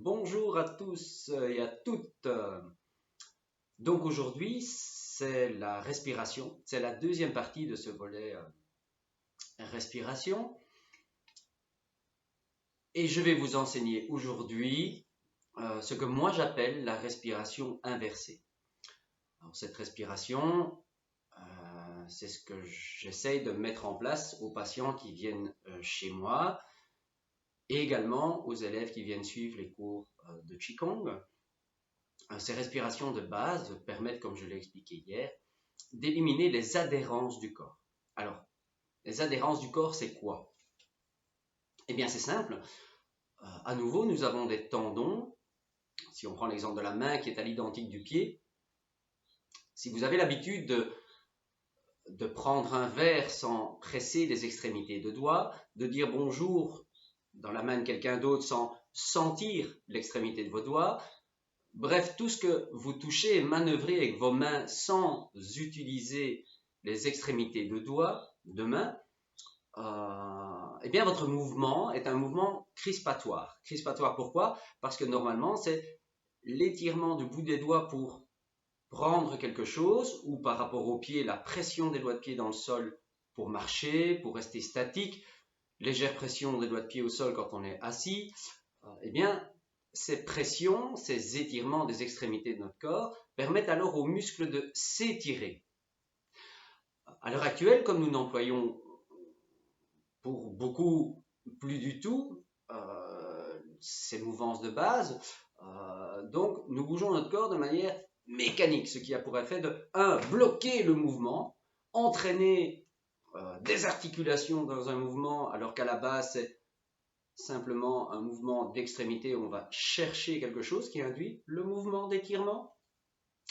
Bonjour à tous et à toutes. Donc aujourd'hui, c'est la respiration. C'est la deuxième partie de ce volet respiration. Et je vais vous enseigner aujourd'hui ce que moi j'appelle la respiration inversée. Alors cette respiration, c'est ce que j'essaye de mettre en place aux patients qui viennent chez moi et également aux élèves qui viennent suivre les cours de Qigong. Ces respirations de base permettent, comme je l'ai expliqué hier, d'éliminer les adhérences du corps. Alors, les adhérences du corps, c'est quoi? Eh bien, c'est simple. À nouveau, nous avons des tendons. Si on prend l'exemple de la main qui est à l'identique du pied, si vous avez l'habitude de prendre un verre sans presser les extrémités de doigts, de dire bonjour dans la main de quelqu'un d'autre sans sentir l'extrémité de vos doigts, bref, tout ce que vous touchez et manœuvrez avec vos mains sans utiliser les extrémités de doigts, de main, eh bien votre mouvement est un mouvement crispatoire. Crispatoire pourquoi? Parce que normalement c'est l'étirement du bout des doigts pour prendre quelque chose ou par rapport aux pieds, la pression des doigts de pied dans le sol pour marcher, pour rester statique, légère pression des doigts de pied au sol quand on est assis. Eh bien, ces pressions, ces étirements des extrémités de notre corps permettent alors aux muscles de s'étirer. À l'heure actuelle, comme nous n'employons pour beaucoup plus du tout ces mouvances de base, donc nous bougeons notre corps de manière mécanique, ce qui a pour effet de 1. Bloquer le mouvement, entraîner des articulations dans un mouvement alors qu'à la base c'est simplement un mouvement d'extrémité où on va chercher quelque chose qui induit le mouvement d'étirement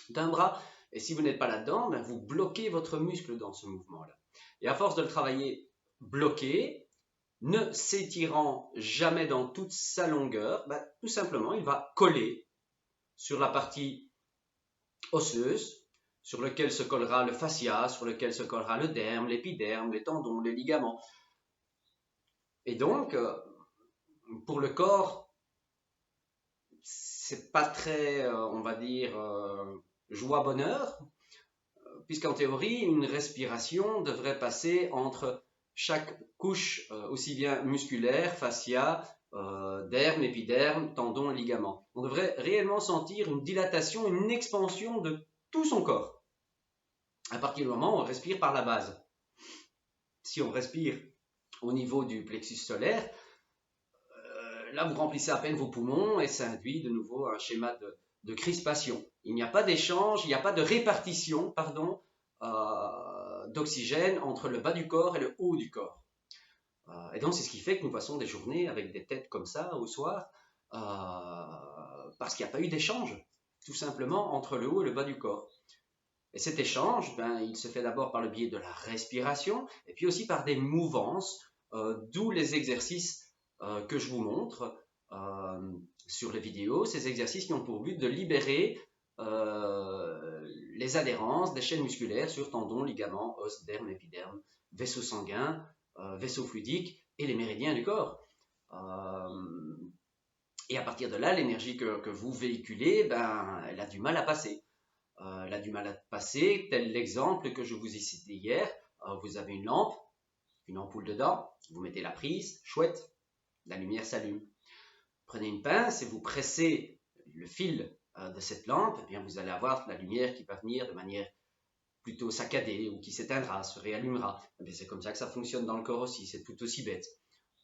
d'un bras. Et si vous n'êtes pas là-dedans, ben vous bloquez votre muscle dans ce mouvement-là. Et à force de le travailler bloqué, ne s'étirant jamais dans toute sa longueur, ben, tout simplement, il va coller sur la partie osseuse, sur lequel se collera le fascia, sur lequel se collera le derme, l'épiderme, les tendons, les ligaments. Et donc, pour le corps, c'est pas très, on va dire, joie-bonheur, puisqu'en théorie, une respiration devrait passer entre chaque couche, aussi bien musculaire, fascia, derme, épiderme, tendons et ligaments. On devrait réellement sentir une dilatation, une expansion de tout son corps, à partir du moment où on respire par la base. Si on respire au niveau du plexus solaire, là vous remplissez à peine vos poumons et ça induit de nouveau un schéma de crispation. Il n'y a pas d'échange, il n'y a pas de répartition, pardon, d'oxygène entre le bas du corps et le haut du corps. Et donc c'est ce qui fait que nous passons des journées avec des têtes comme ça au soir, parce qu'il n'y a pas eu d'échange, tout simplement, entre le haut et le bas du corps. Et cet échange, ben, il se fait d'abord par le biais de la respiration, et puis aussi par des mouvances, d'où les exercices que je vous montre sur les vidéos, ces exercices qui ont pour but de libérer les adhérences des chaînes musculaires sur tendons, ligaments, os, derme, épiderme, vaisseaux sanguins, vaisseaux fluidiques et les méridiens du corps. Et à partir de là, l'énergie que vous véhiculez, ben, elle a du mal à passer. Elle a du mal à passer, tel l'exemple que je vous ai cité hier. Vous avez une ampoule dedans, vous mettez la prise, chouette, la lumière s'allume. Prenez une pince et vous pressez le fil de cette lampe, et bien vous allez avoir la lumière qui va venir de manière plutôt saccadée ou qui s'éteindra, se réallumera. C'est comme ça que ça fonctionne dans le corps aussi, c'est tout aussi bête.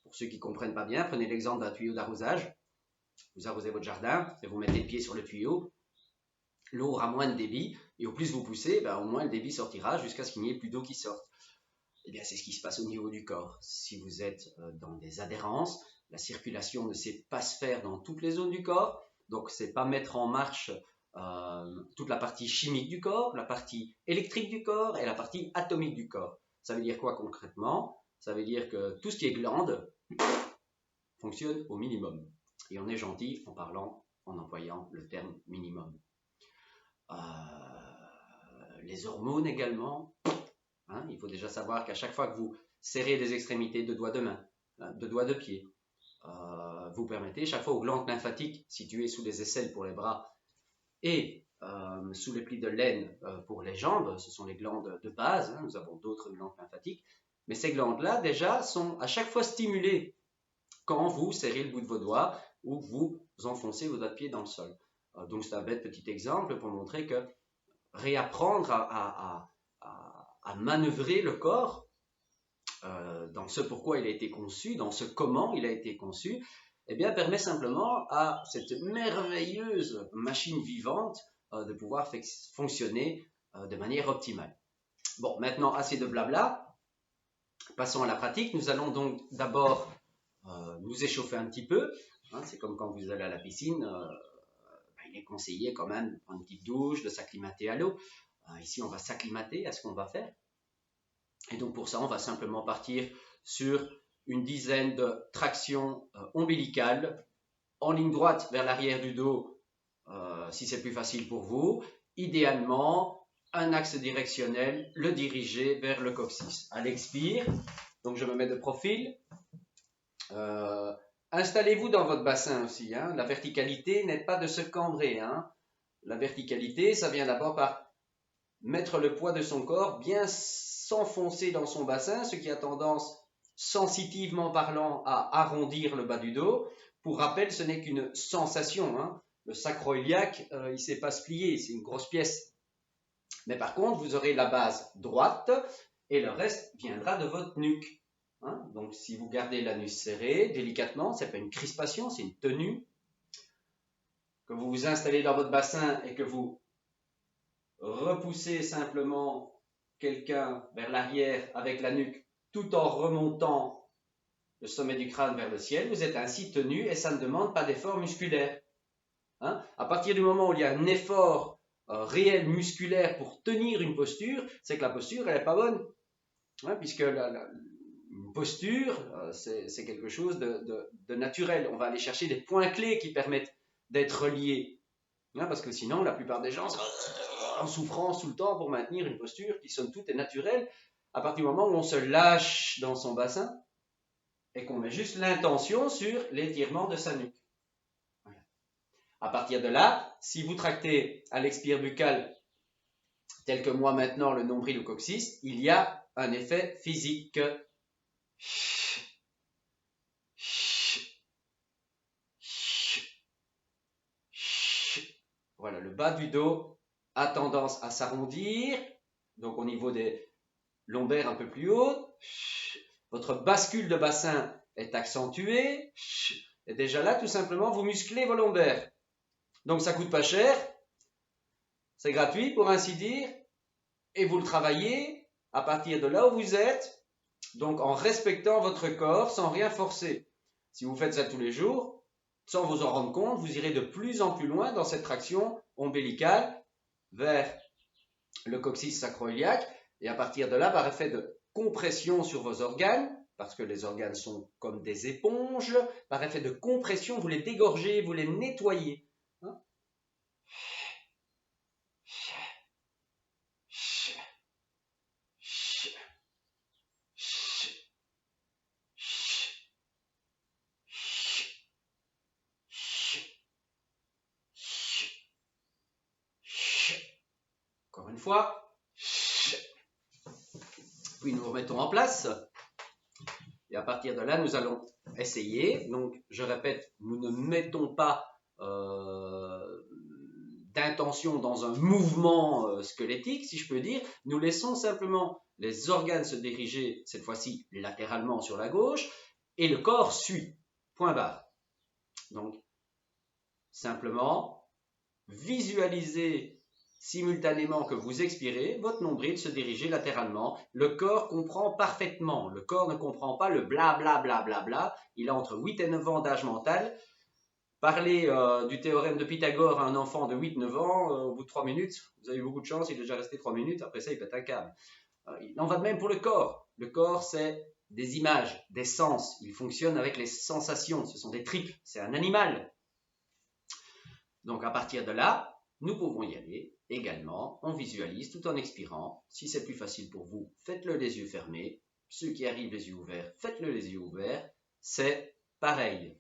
Pour ceux qui ne comprennent pas bien, prenez l'exemple d'un tuyau d'arrosage. Vous arrosez votre jardin et vous mettez le pied sur le tuyau. L'eau aura moins de débit et au plus vous poussez, ben, au moins le débit sortira jusqu'à ce qu'il n'y ait plus d'eau qui sorte. Eh bien, c'est ce qui se passe au niveau du corps. Si vous êtes dans des adhérences, la circulation ne sait pas se faire dans toutes les zones du corps, donc c'est pas mettre en marche toute la partie chimique du corps, la partie électrique du corps et la partie atomique du corps. Ça veut dire quoi concrètement? Ça veut dire que tout ce qui est glande fonctionne au minimum. Et on est gentil en parlant, en employant le terme minimum. Les hormones également. Il faut déjà savoir qu'à chaque fois que vous serrez les extrémités de doigts de main, de doigts de pied, vous permettez chaque fois aux glandes lymphatiques situées sous les aisselles pour les bras et sous les plis de laine pour les jambes, ce sont les glandes de base, hein, nous avons d'autres glandes lymphatiques, mais ces glandes-là déjà sont à chaque fois stimulées quand vous serrez le bout de vos doigts ou que vous enfoncez vos doigts de pied dans le sol. Donc c'est un bête petit exemple pour montrer que réapprendre à manœuvrer le corps dans ce pourquoi il a été conçu, dans ce comment il a été conçu, eh bien, permet simplement à cette merveilleuse machine vivante de pouvoir fonctionner de manière optimale. Bon, maintenant, assez de blabla. Passons à la pratique. Nous allons donc d'abord nous échauffer un petit peu. Hein, c'est comme quand vous allez à la piscine. Il est conseillé quand même de prendre une petite douche, de s'acclimater à l'eau. Ici, on va s'acclimater à ce qu'on va faire. Et donc, pour ça, on va simplement partir sur une dizaine de tractions ombilicales en ligne droite vers l'arrière du dos, si c'est plus facile pour vous. Idéalement, un axe directionnel, le diriger vers le coccyx. À l'expire, donc je me mets de profil. Installez-vous dans votre bassin aussi. Hein. La verticalité n'est pas de se cambrer. Hein. La verticalité, ça vient d'abord par mettre le poids de son corps bien s'enfoncer dans son bassin, ce qui a tendance, sensitivement parlant, à arrondir le bas du dos. Pour rappel, ce n'est qu'une sensation. Hein. Le sacro-iliaque, il ne sait pas se plier, c'est une grosse pièce. Mais par contre, vous aurez la base droite et le reste viendra de votre nuque. Hein. Donc, si vous gardez l'anus serré, délicatement, ce n'est pas une crispation, c'est une tenue. Que vous vous installez dans votre bassin et que vous repoussez simplement quelqu'un vers l'arrière avec la nuque tout en remontant le sommet du crâne vers le ciel, vous êtes ainsi tenu et ça ne demande pas d'effort musculaire. Hein? À partir du moment où il y a un effort réel musculaire pour tenir une posture, c'est que la posture elle n'est pas bonne. Hein? Puisque une posture, c'est quelque chose de naturel. On va aller chercher des points clés qui permettent d'être reliés. Hein? Parce que sinon, la plupart des gens sont en souffrance tout le temps pour maintenir une posture qui somme toute est naturelle. À partir du moment où on se lâche dans son bassin et qu'on met juste l'intention sur l'étirement de sa nuque. Voilà. À partir de là, si vous tractez à l'expire buccal, tel que moi maintenant le nombril ou coccyx, il y a un effet physique. Voilà, le bas du dos a tendance à s'arrondir, donc au niveau des lombaires un peu plus haut. Votre bascule de bassin est accentuée. Et déjà là, tout simplement, vous musclez vos lombaires. Donc ça coûte pas cher, c'est gratuit pour ainsi dire, et vous le travaillez à partir de là où vous êtes, donc en respectant votre corps sans rien forcer. Si vous faites ça tous les jours, sans vous en rendre compte, vous irez de plus en plus loin dans cette traction ombilicale vers le coccyx sacro-iliaque, et à partir de là, par effet de compression sur vos organes, parce que les organes sont comme des éponges, par effet de compression, vous les dégorgez, vous les nettoyez. Hein? Encore une fois. Puis nous remettons en place. Et à partir de là, nous allons essayer. Donc, je répète, nous ne mettons pas d'intention dans un mouvement squelettique, si je peux dire. Nous laissons simplement les organes se diriger, cette fois-ci latéralement sur la gauche, et le corps suit. Point barre. Donc, simplement, visualisez simultanément que vous expirez, votre nombril se diriger latéralement. Le corps comprend parfaitement. Le corps ne comprend pas le bla bla bla bla bla. Il a entre 8 et 9 ans d'âge mental. Parler du théorème de Pythagore à un enfant de 8-9 ans, au bout de 3 minutes, vous avez eu beaucoup de chance, il est déjà resté 3 minutes, après ça il pète un câble. Il en va de même pour le corps. Le corps c'est des images, des sens. Il fonctionne avec les sensations. Ce sont des tripes. C'est un animal. Donc à partir de là, nous pouvons y aller également. On visualise tout en expirant. Si c'est plus facile pour vous, faites-le les yeux fermés. Ceux qui arrivent les yeux ouverts, faites-le les yeux ouverts. C'est pareil.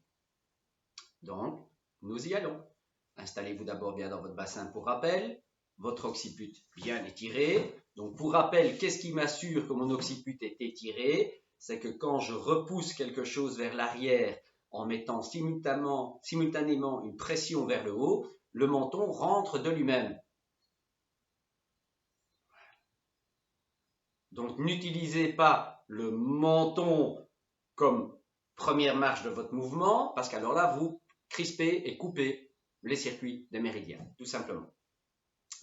Donc, nous y allons. Installez-vous d'abord bien dans votre bassin pour rappel. Votre occiput bien étiré. Donc, pour rappel, qu'est-ce qui m'assure que mon occiput est étiré? C'est que quand je repousse quelque chose vers l'arrière en mettant simultanément une pression vers le haut, le menton rentre de lui-même. Donc, n'utilisez pas le menton comme première marche de votre mouvement, parce qu'alors là, vous crispez et coupez les circuits des méridiens, tout simplement.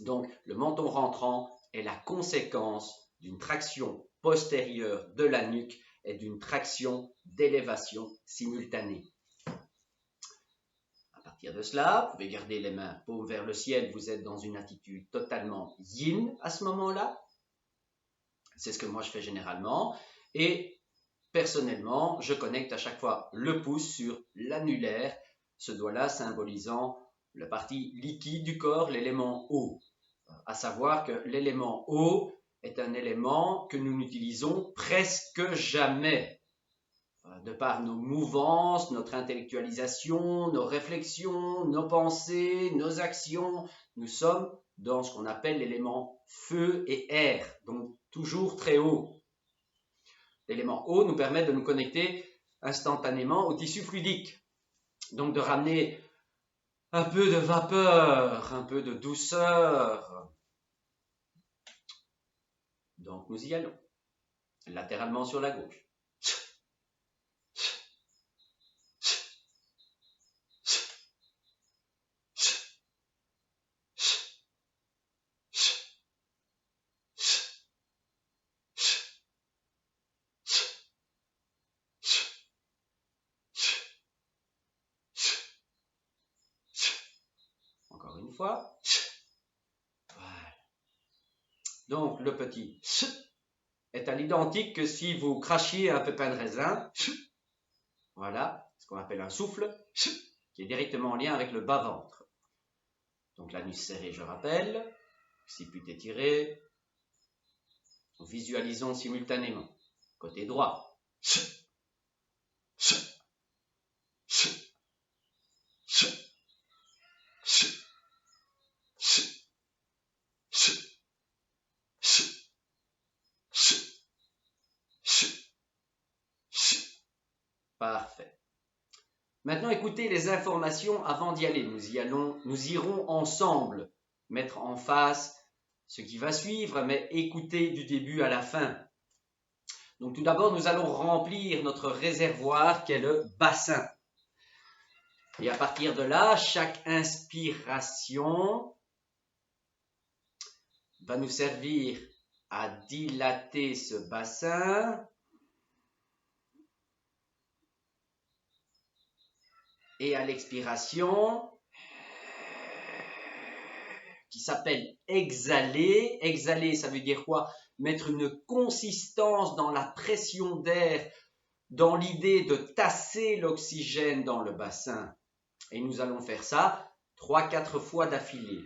Donc, le menton rentrant est la conséquence d'une traction postérieure de la nuque et d'une traction d'élévation simultanée. À partir de cela, vous pouvez garder les mains paumes vers le ciel, vous êtes dans une attitude totalement yin à ce moment-là. C'est ce que moi je fais généralement. Et personnellement, je connecte à chaque fois le pouce sur l'annulaire, ce doigt-là symbolisant la partie liquide du corps, l'élément eau. À savoir que l'élément eau est un élément que nous n'utilisons presque jamais. De par nos mouvances, notre intellectualisation, nos réflexions, nos pensées, nos actions, nous sommes dans ce qu'on appelle l'élément feu et air, donc toujours très haut. L'élément eau nous permet de nous connecter instantanément au tissu fluidique, donc de ramener un peu de vapeur, un peu de douceur. Donc nous y allons, latéralement sur la gauche. Encore une fois. Voilà. Donc le petit est à l'identique que si vous crachiez un pépin de raisin. Voilà, ce qu'on appelle un souffle, qui est directement en lien avec le bas-ventre. Donc l'anus serré, je rappelle, occiput étiré. Visualisons simultanément. Côté droit. Parfait. Maintenant, écoutez les informations avant d'y aller. Nous irons ensemble mettre en face ce qui va suivre, mais écoutez du début à la fin. Donc tout d'abord, nous allons remplir notre réservoir qui est le bassin. Et à partir de là, chaque inspiration va nous servir à dilater ce bassin. Et à l'expiration, qui s'appelle exhaler. Exhaler, ça veut dire quoi? Mettre une consistance dans la pression d'air, dans l'idée de tasser l'oxygène dans le bassin. Et nous allons faire ça 3-4 fois d'affilée.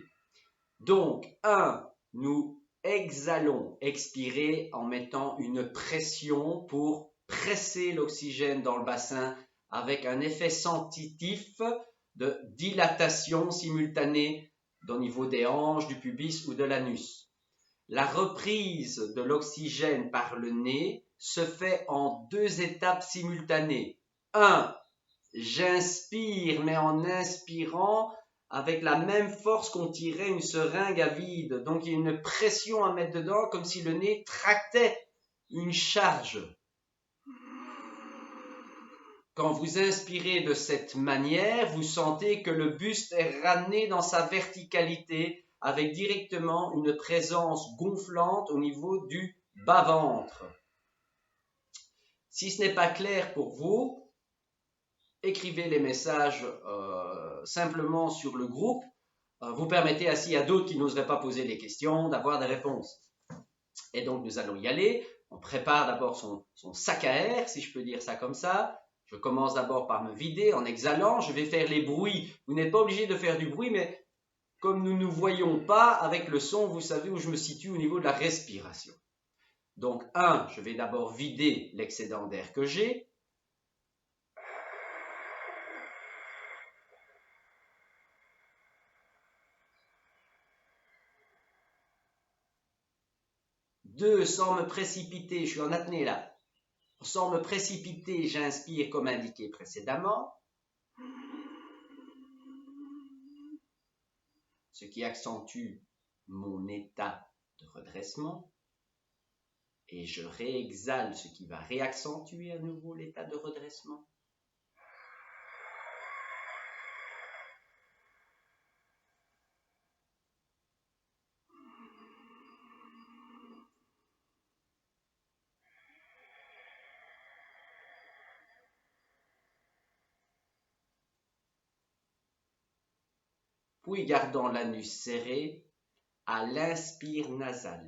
Donc, 1, nous exhalons, expirer en mettant une pression pour presser l'oxygène dans le bassin avec un effet sensitif de dilatation simultanée au niveau des hanches, du pubis ou de l'anus. La reprise de l'oxygène par le nez se fait en 2 étapes simultanées. 1, j'inspire, mais en inspirant avec la même force qu'on tirait une seringue à vide. Donc il y a une pression à mettre dedans comme si le nez tractait une charge. Quand vous inspirez de cette manière, vous sentez que le buste est ramené dans sa verticalité avec directement une présence gonflante au niveau du bas-ventre. Si ce n'est pas clair pour vous, écrivez les messages simplement sur le groupe. Vous permettez ainsi à d'autres qui n'oseraient pas poser des questions d'avoir des réponses. Et donc nous allons y aller. On prépare d'abord son sac à air, si je peux dire ça comme ça. Je commence d'abord par me vider en exhalant. Je vais faire les bruits. Vous n'êtes pas obligé de faire du bruit, mais comme nous ne nous voyons pas avec le son, vous savez où je me situe au niveau de la respiration. Donc 1, je vais d'abord vider l'excédent d'air que j'ai. 2, sans me précipiter, je suis en apnée là. Sans me précipiter, j'inspire comme indiqué précédemment. Ce qui accentue mon état de redressement. Et je réexhale, ce qui va réaccentuer à nouveau l'état de redressement. Puis gardant l'anus serré, à l'inspire nasal,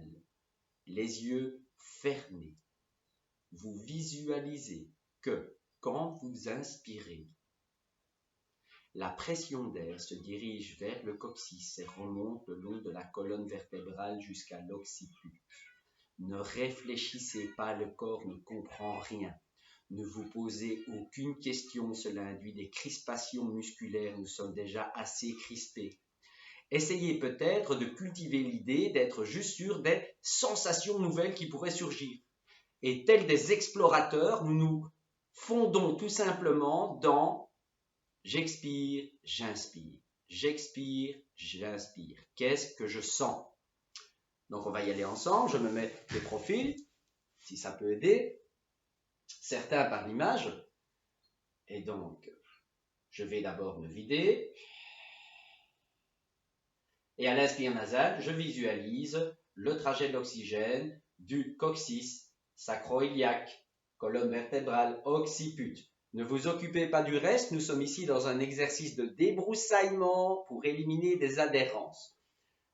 les yeux fermés, vous visualisez que quand vous inspirez, la pression d'air se dirige vers le coccyx et remonte le long de la colonne vertébrale jusqu'à l'occiput. Ne réfléchissez pas, le corps ne comprend rien. Ne vous posez aucune question, cela induit des crispations musculaires, nous sommes déjà assez crispés. Essayez peut-être de cultiver l'idée d'être juste sûr des sensations nouvelles qui pourraient surgir. Et tels des explorateurs, nous nous fondons tout simplement dans j'expire, j'inspire, j'expire, j'inspire. Qu'est-ce que je sens? Donc on va y aller ensemble, je me mets des profils, si ça peut aider, certains par l'image. Et donc, je vais d'abord me vider. Et à l'inspire nasal, je visualise le trajet de l'oxygène du coccyx, sacro-iliaque, colonne vertébrale, occiput. Ne vous occupez pas du reste, nous sommes ici dans un exercice de débroussaillement pour éliminer des adhérences.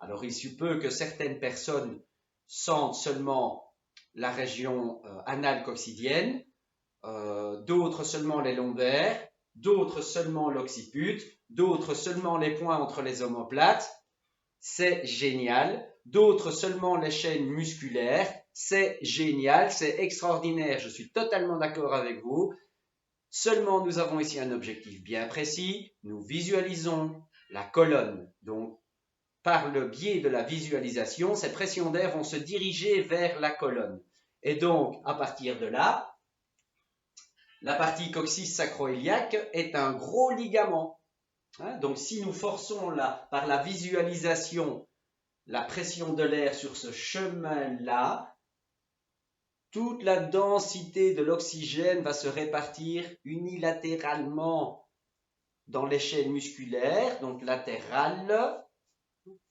Alors il se peut que certaines personnes sentent seulement la région anale coccydienne, d'autres seulement les lombaires, d'autres seulement l'occiput, d'autres seulement les points entre les omoplates. C'est génial. D'autres seulement les chaînes musculaires. C'est génial, c'est extraordinaire. Je suis totalement d'accord avec vous. Seulement, nous avons ici un objectif bien précis. Nous visualisons la colonne. Donc, par le biais de la visualisation, ces pressions d'air vont se diriger vers la colonne. Et donc, à partir de là, la partie coccyx sacro-iliaque est un gros ligament. Donc, si nous forçons par la visualisation la pression de l'air sur ce chemin-là, toute la densité de l'oxygène va se répartir unilatéralement dans les chaînes musculaires, donc latérales,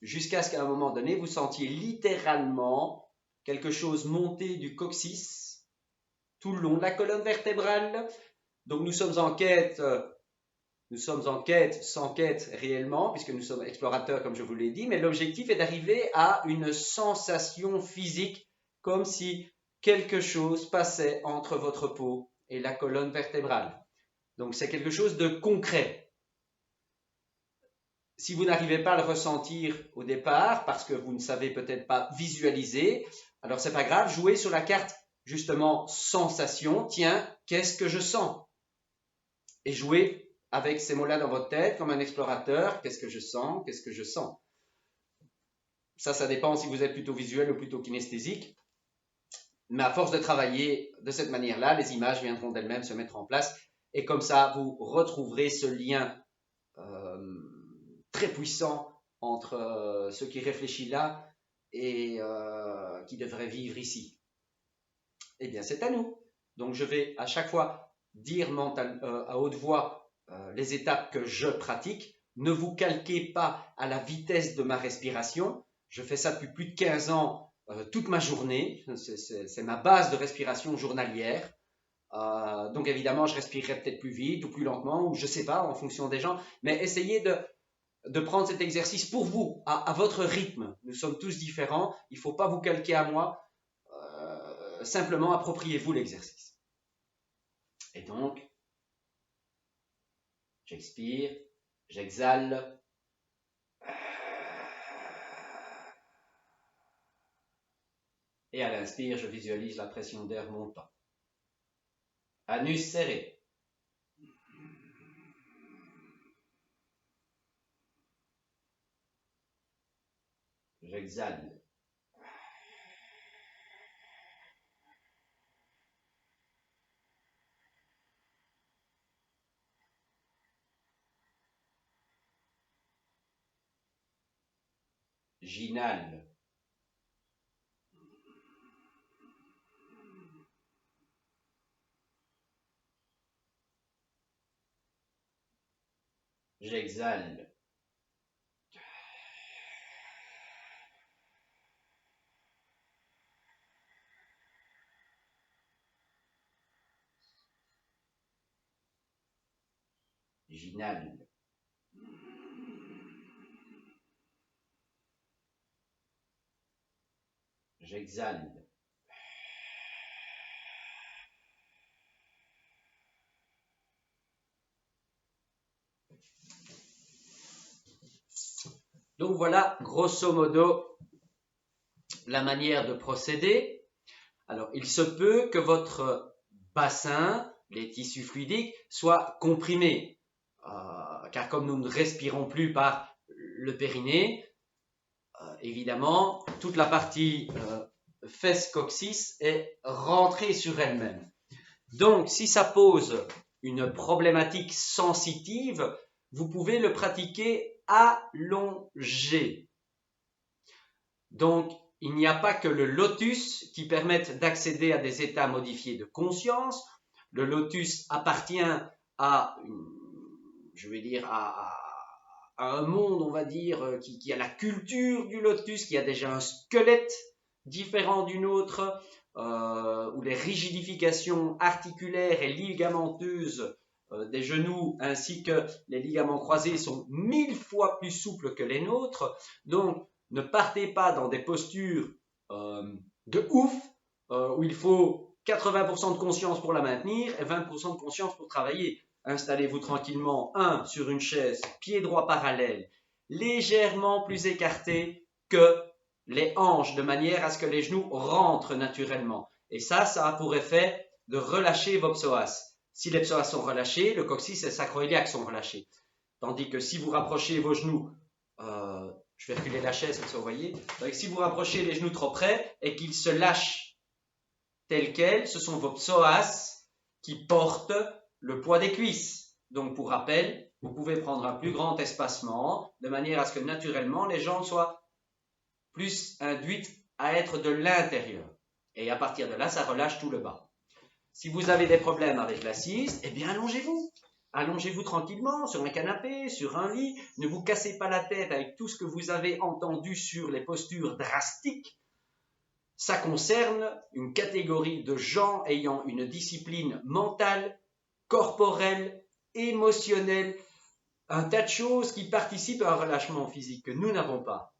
jusqu'à ce qu'à un moment donné, vous sentiez littéralement quelque chose monter du coccyx tout le long de la colonne vertébrale. Donc nous sommes en quête sans quête réellement, puisque nous sommes explorateurs, comme je vous l'ai dit, mais l'objectif est d'arriver à une sensation physique, comme si quelque chose passait entre votre peau et la colonne vertébrale. Donc c'est quelque chose de concret. Si vous n'arrivez pas à le ressentir au départ, parce que vous ne savez peut-être pas visualiser, alors c'est pas grave, jouez sur la carte, justement, sensation. Tiens, qu'est-ce que je sens? Et jouez avec ces mots-là dans votre tête, comme un explorateur, qu'est-ce que je sens? Qu'est-ce que je sens? Ça dépend si vous êtes plutôt visuel ou plutôt kinesthésique. Mais à force de travailler de cette manière-là, les images viendront d'elles-mêmes se mettre en place. Et comme ça, vous retrouverez ce lien très puissant entre ce qui réfléchit là et qui devrait vivre ici. Eh bien, c'est à nous. Donc, je vais à chaque fois dire à haute voix les étapes que je pratique. Ne vous calquez pas à la vitesse de ma respiration. Je fais ça depuis plus de 15 ans, toute ma journée. C'est ma base de respiration journalière. Donc évidemment, je respirerai peut-être plus vite ou plus lentement, ou je ne sais pas, en fonction des gens. Mais essayez de prendre cet exercice pour vous, à votre rythme. Nous sommes tous différents. Il ne faut pas vous calquer à moi. Simplement, appropriez-vous l'exercice. Et donc, j'expire, j'exhale. Et à l'inspire, je visualise la pression d'air montant. Anus serré. J'exhale. J'inhale. J'exhale. J'inhale. J'exhale. Donc voilà, grosso modo, la manière de procéder. Alors, il se peut que votre bassin, les tissus fluidiques, soient comprimés. Car comme nous ne respirons plus par le périnée, évidemment, toute la partie fesse-coccyx est rentrée sur elle-même. Donc, si ça pose une problématique sensitive, vous pouvez le pratiquer allongé. Donc, il n'y a pas que le lotus qui permette d'accéder à des états modifiés de conscience. Le lotus appartient à, je vais dire, à un monde, on va dire, qui a la culture du lotus, qui a déjà un squelette différent d'une autre, où les rigidifications articulaires et ligamenteuses des genoux ainsi que les ligaments croisés sont 1000 fois plus souples que les nôtres. Donc, ne partez pas dans des postures de ouf où il faut 80% de conscience pour la maintenir et 20% de conscience pour travailler. Installez-vous tranquillement, sur une chaise, pied droit parallèle, légèrement plus écarté que les hanches, de manière à ce que les genoux rentrent naturellement. Et ça a pour effet de relâcher vos psoas. Si les psoas sont relâchés, le coccyx et le sacroiliaque sont relâchés. Tandis que si vous rapprochez vos genoux, je vais reculer la chaise comme ça vous voyez, donc si vous rapprochez les genoux trop près et qu'ils se lâchent tels quels, ce sont vos psoas qui portent le poids des cuisses. Donc pour rappel, vous pouvez prendre un plus grand espacement de manière à ce que naturellement les jambes soient plus induites à être de l'intérieur. Et à partir de là, ça relâche tout le bas. Si vous avez des problèmes avec l'assise, eh bien allongez-vous. Allongez-vous tranquillement sur un canapé, sur un lit. Ne vous cassez pas la tête avec tout ce que vous avez entendu sur les postures drastiques. Ça concerne une catégorie de gens ayant une discipline mentale, corporelle, émotionnelle, un tas de choses qui participent à un relâchement physique que nous n'avons pas.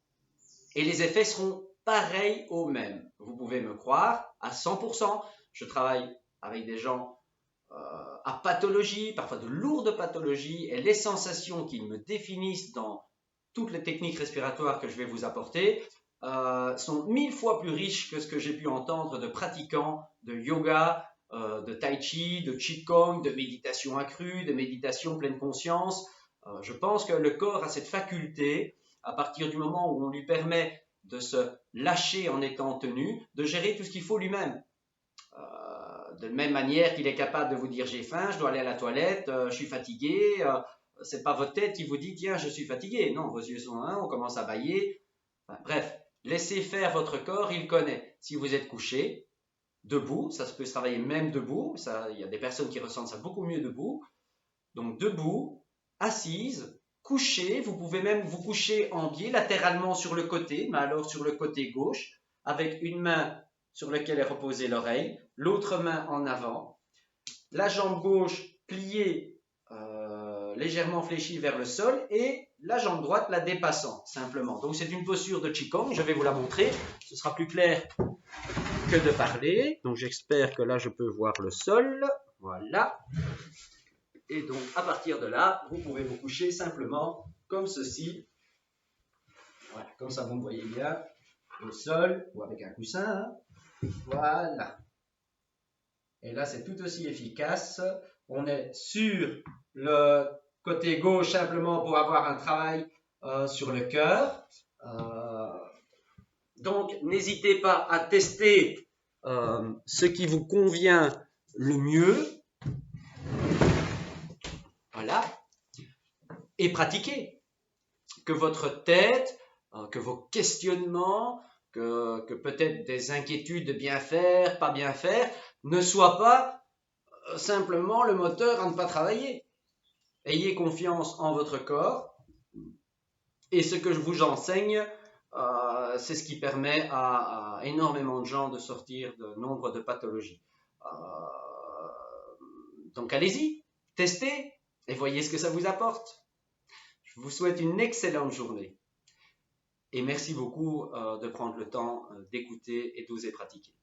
Et les effets seront pareils aux mêmes. Vous pouvez me croire à 100%. Je travaille avec des gens à pathologie, parfois de lourdes pathologies, et les sensations qu'ils me définissent dans toutes les techniques respiratoires que je vais vous apporter sont 1000 fois plus riches que ce que j'ai pu entendre de pratiquants de yoga, de tai chi, de qigong, de méditation accrue, de méditation pleine conscience. Je pense que le corps a cette faculté, à partir du moment où on lui permet de se lâcher en étant tenu, de gérer tout ce qu'il faut lui-même. De la même manière qu'il est capable de vous dire j'ai faim, je dois aller à la toilette, je suis fatigué, c'est pas votre tête qui vous dit tiens je suis fatigué, non, vos yeux sont on commence à bâiller, enfin, bref, laissez faire votre corps, il connaît. Si vous êtes couché, debout, ça peut se travailler même debout, il y a des personnes qui ressentent ça beaucoup mieux debout, donc debout, assise, couché, vous pouvez même vous coucher en biais latéralement sur le côté, mais alors sur le côté gauche, avec une main sur laquelle est reposée l'oreille, l'autre main en avant, la jambe gauche pliée légèrement fléchie vers le sol et la jambe droite la dépassant simplement. Donc c'est une posture de Qigong, je vais vous la montrer, ce sera plus clair que de parler. Donc j'espère que là je peux voir le sol, voilà. Et donc à partir de là, vous pouvez vous coucher simplement comme ceci. Voilà, comme ça vous me voyez bien, au sol ou avec un coussin, hein. Voilà. Et là, c'est tout aussi efficace. On est sur le côté gauche simplement pour avoir un travail sur le cœur. Donc, n'hésitez pas à tester ce qui vous convient le mieux. Voilà. Et pratiquez. Que votre tête que vos questionnements, que peut-être des inquiétudes de bien faire, pas bien faire, ne soient pas simplement le moteur à ne pas travailler. Ayez confiance en votre corps et ce que je vous enseigne, c'est ce qui permet à énormément de gens de sortir de nombre de pathologies. Donc allez-y, testez et voyez ce que ça vous apporte. Je vous souhaite une excellente journée et merci beaucoup de prendre le temps d'écouter et d'oser pratiquer.